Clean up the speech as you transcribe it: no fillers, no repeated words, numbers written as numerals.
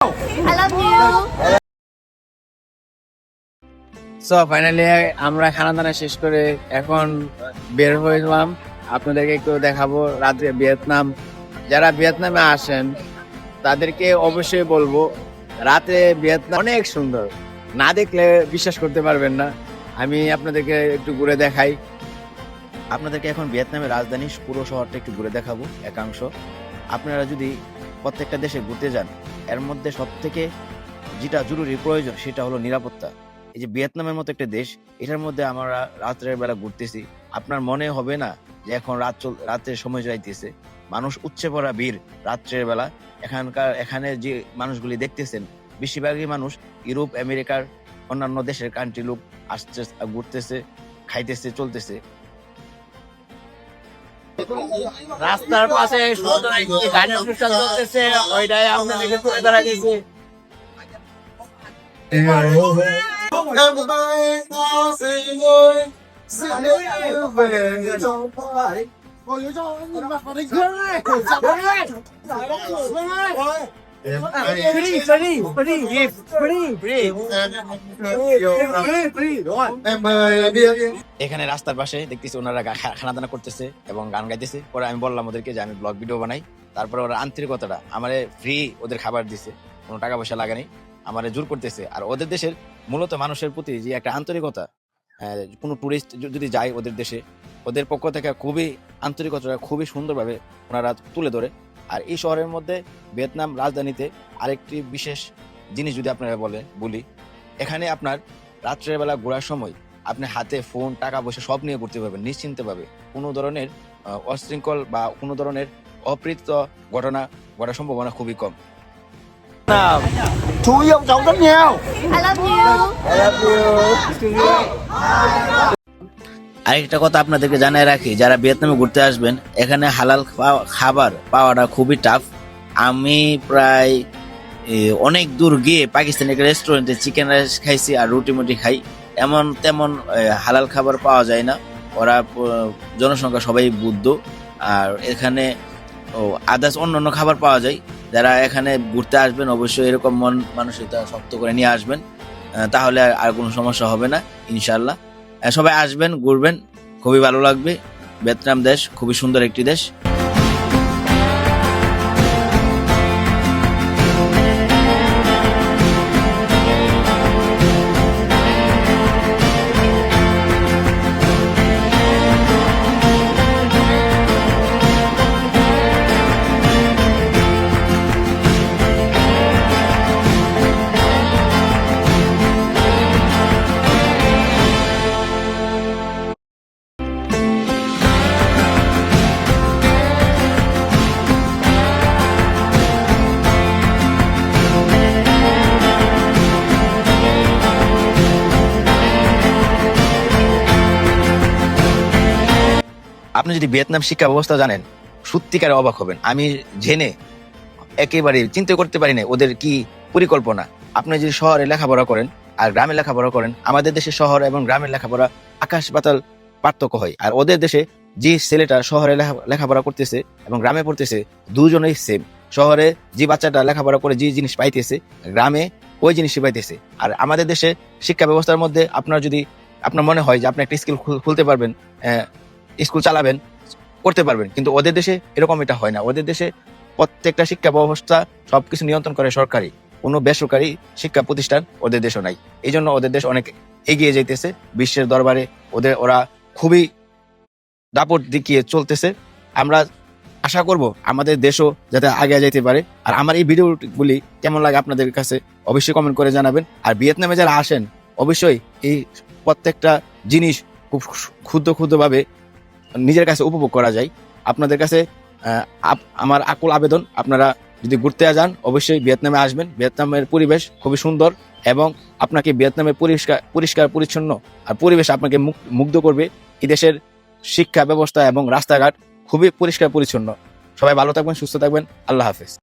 I love you. So finally আমরা খানা দানা শেষ করে এখন বের হয়েছিলাম। আপনাদেরকে একটু দেখাবো রাত্রে ভিয়েতনাম। যারা ভিয়েতনামে আসেন তাদেরকে অবশ্যই বলবো রাতে ভিয়েতনাম অনেক সুন্দর, না দেখলে বিশ্বাস করতে পারবেন না। আমি আপনাদেরকে একটু ঘুরে দেখাই। আপনাদেরকে এখন ভিয়েতনামের রাজধানী পুরো শহরটা একটু ঘুরে দেখাবো একাংশ। আপনারা যদি প্রত্যেকটা দেশে ঘুরতে যান, এর মধ্যে সব থেকে যেটা জরুরি প্রয়োজন সেটা হলো নিরাপত্তা। এই যে ভিয়েতনামের মতো একটা দেশ, এটার মধ্যে আমরা রাত্রের বেলা ঘুরতেছি, আপনার মনে হবে না যে এখন রাতের সময় যাইতেছে। মানুষ উপচে পড়া ভিড় রাত্রের বেলা। এখানে যে মানুষগুলি দেখতেছেন, বেশিরভাগই মানুষ ইউরোপ আমেরিকার অন্যান্য দেশের কান্ট্রি লোক আসছে, ঘুরতেছে, খাইতেছে, চলতেছে। রাস্তার পাশে সুন্দর একটি গানের অনুষ্ঠান চলতেছে, ওইটাই আপনাদেরকে তুলে ধরা গেছে। এখানে রাস্তার পাশে দেখতেছি ওনারা খানা দানা করতেছে এবং গান গাইতেছে। পরে আমি বললাম ওদেরকে যে আমি ব্লগ ভিডিও বানাই। তারপরে ওরা আন্তরিকতাটা আমারে ফ্রি ওদের খাবার দিছে, কোনো টাকা পয়সা লাগেনি, আমারে জোর করতেছে। আর ওদের দেশের মূলত মানুষের প্রতি যে একটা আন্তরিকতা, কোনো টুরিস্ট যদি যায় ওদের দেশে, ওদের পক্ষ থেকে খুবই আন্তরিকতা খুবই সুন্দরভাবে ওনারা তুলে ধরে। আর এই শহরের মধ্যে ভিয়েতনাম রাজধানীতে আরেকটি বিশেষ জিনিস যদি আপনারা বলি, এখানে আপনার রাত্রের বেলা ঘোরার সময় আপনি হাতে ফোন, টাকা পয়সা সব নিয়ে ঘুরতে পারবেন নিশ্চিন্তভাবে। কোনো ধরনের অশৃঙ্খল বা কোনো ধরনের অপ্রীত ঘটনা ঘটার সম্ভাবনা খুবই কম। I love you. আরেকটা কথা আপনাদেরকে জানিয়ে রাখি, যারা ভিয়েতনামে ঘুরতে আসবেন, এখানে হালাল খাবার পাওয়াটা খুবই টাফ। আমি প্রায় অনেক দূর গিয়ে পাকিস্তানি একটা রেস্টুরেন্টে চিকেন রাইস খাইছি আর রুটি মুটি খাই, এমন তেমন হালাল খাবার পাওয়া যায় না। ওরা জনসংখ্যা সবাই বৌদ্ধ, আর এখানে আদার্স অন্য খাবার পাওয়া যায়। যারা এখানে ঘুরতে আসবেন অবশ্যই এরকম মন মানসিকতা শক্ত করে নিয়ে আসবেন, তাহলে আর কোনো সমস্যা হবে না ইনশাল্লাহ। সবাই আসবেন, ঘুরবেন, খুবই ভালো লাগবে। ভিয়েতনাম দেশ খুবই সুন্দর একটি দেশ। আপনি যদি ভিয়েতনাম শিক্ষা ব্যবস্থা জানেন, সত্যিকারে অবাক হবেন। আমি জেনে একেবারে চিন্তা করতে পারি না ওদের কি পরিকল্পনা। আপনি যদি শহরে লেখাপড়া করেন আর গ্রামে লেখাপড়া করেন, আমাদের দেশে শহর এবং গ্রামের লেখাপড়া আকাশ পাতাল পার্থক্য হয়। আর ওদের দেশে যে ছেলেটা শহরে লেখাপড়া করতেছে এবং গ্রামে পড়তেছে, দুজনেই সেম। শহরে যে বাচ্চাটা লেখাপড়া করে যে জিনিস পাইতেছে, গ্রামে ওই জিনিসই পাইতেছে। আর আমাদের দেশে শিক্ষা ব্যবস্থার মধ্যে আপনার মনে হয় যে আপনি একটা স্কুল খুলতে পারবেন, স্কুল চালাবেন, করতে পারবেন, কিন্তু ওদের দেশে এরকম এটা হয় না। ওদের দেশে প্রত্যেকটা শিক্ষা ব্যবস্থা সবকিছু নিয়ন্ত্রণ করে সরকারি, কোনো বেসরকারি শিক্ষা প্রতিষ্ঠান ওদের দেশও নাই। এই জন্য ওদের দেশ অনেক এগিয়ে যাইতেছে বিশ্বের দরবারে। ওরা খুবই দাপট দেখিয়ে চলতেছে। আমরা আশা করব আমাদের দেশও যাতে আগে যেতে পারে। আর আমার এই ভিডিওগুলি কেমন লাগে আপনাদের কাছে অবশ্যই কমেন্ট করে জানাবেন। আর ভিয়েতনামে যারা আসেন অবশ্যই এই প্রত্যেকটা জিনিস খুব ক্ষুদ্রভাবে নিজের কাছে উপভোগ করা যায়। আপনাদের কাছে আমার আকুল আবেদন, আপনারা যদি ঘুরতে যান অবশ্যই ভিয়েতনামে আসবেন। ভিয়েতনামের পরিবেশ খুবই সুন্দর এবং আপনাকে ভিয়েতনামের পরিষ্কার পরিচ্ছন্ন আর পরিবেশ আপনাকে মুগ্ধ করবে। এই দেশের শিক্ষা ব্যবস্থা এবং রাস্তাঘাট খুবই পরিষ্কার পরিচ্ছন্ন। সবাই ভালো থাকবেন, সুস্থ থাকবেন। আল্লাহ হাফেজ।